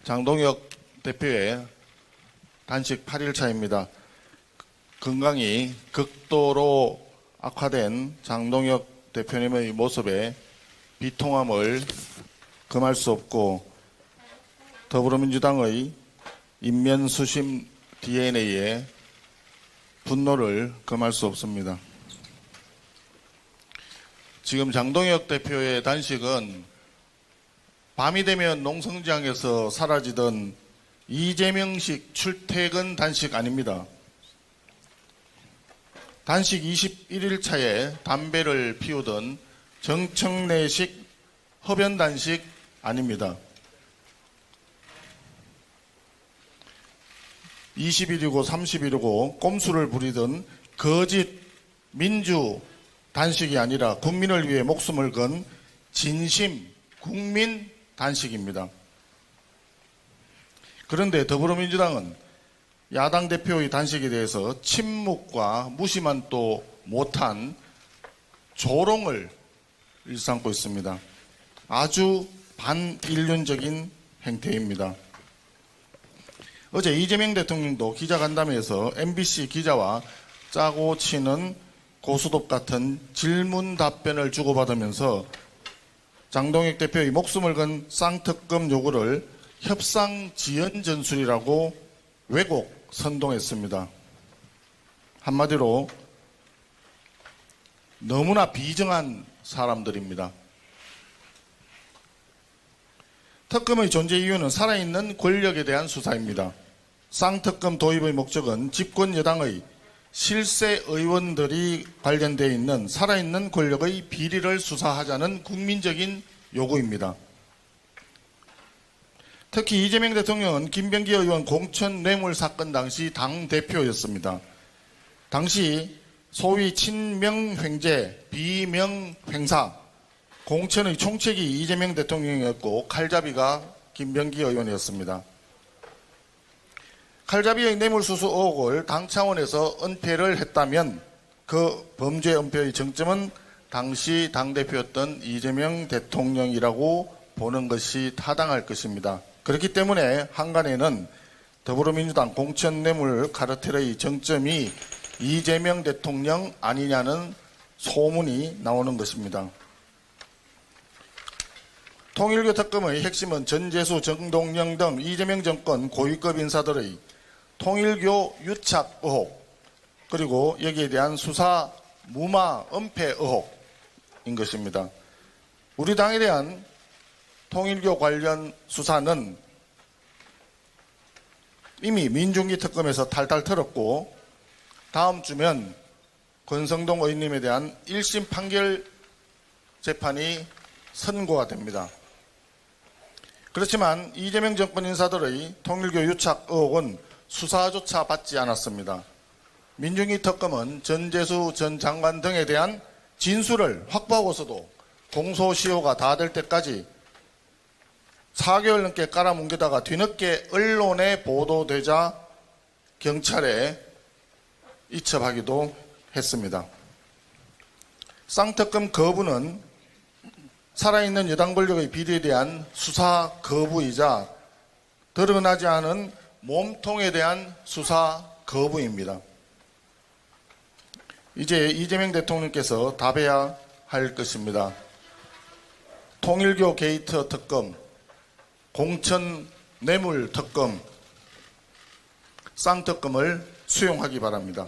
장동혁 대표의 단식 8일차입니다. 건강이 극도로 악화된 장동혁 대표님의 모습에 비통함을 금할 수 없고 더불어민주당의 인면수심 DNA에 분노를 금할 수 없습니다. 지금 장동혁 대표의 단식은 밤이 되면 농성장에서 사라지던 이재명식 출퇴근 단식 아닙니다. 단식 21일 차에 담배를 피우던 정청래식 흡연 단식 아닙니다. 20일이고 30일이고 꼼수를 부리던 거짓 민주 단식이 아니라 국민을 위해 목숨을 건 진심 국민 단식입니다. 그런데 더불어민주당은 야당 대표의 단식에 대해서 침묵과 무시만 또 못한 조롱을 일삼고 있습니다. 아주 반인륜적인 행태입니다. 어제 이재명 대통령도 기자간담회에서 MBC 기자와 짜고 치는 고스톱 같은 질문 답변을 주고받으면서 장동혁 대표의 목숨을 건 쌍특검 요구를 협상 지연 전술이라고 왜곡 선동했습니다. 한마디로 너무나 비정한 사람들입니다. 특검의 존재 이유는 살아있는 권력에 대한 수사입니다. 쌍특검 도입의 목적은 집권 여당의 실세 의원들이 관련되어 있는 살아있는 권력의 비리를 수사하자는 국민적인 요구입니다. 특히 이재명 대통령은 김병기 의원 공천 뇌물 사건 당시 당대표였습니다. 당시 소위 친명횡재, 비명횡사, 공천의 총책이 이재명 대통령이었고 칼잡이가 김병기 의원이었습니다. 칼잡이의 뇌물수수 의혹을 당 차원에서 은폐를 했다면 그 범죄 은폐의 정점은 당시 당대표였던 이재명 대통령이라고 보는 것이 타당할 것입니다. 그렇기 때문에 한간에는 더불어민주당 공천 뇌물 카르텔의 정점이 이재명 대통령 아니냐는 소문이 나오는 것입니다. 통일교 특검의 핵심은 전재수, 정동영 등 이재명 정권 고위급 인사들의 통일교 유착 의혹, 그리고 여기에 대한 수사 무마 은폐 의혹인 것입니다. 우리 당에 대한 통일교 관련 수사는 이미 민중기 특검에서 탈탈 털었고 다음 주면 권성동 의원님에 대한 1심 판결 재판이 선고가 됩니다. 그렇지만 이재명 정권 인사들의 통일교 유착 의혹은 수사조차 받지 않았습니다. 민중기 특검은 전재수 전 장관 등에 대한 진술을 확보하고서도 공소시효가 다 될 때까지 4개월 넘게 깔아뭉개다가 뒤늦게 언론에 보도되자 경찰에 이첩하기도 했습니다. 쌍특검 거부는 살아있는 여당 권력의 비리에 대한 수사 거부이자 드러나지 않은 몸통에 대한 수사 거부입니다. 이제 이재명 대통령께서 답해야 할 것입니다. 통일교 게이트 특검, 공천 뇌물 특검, 쌍특검을 수용하기 바랍니다.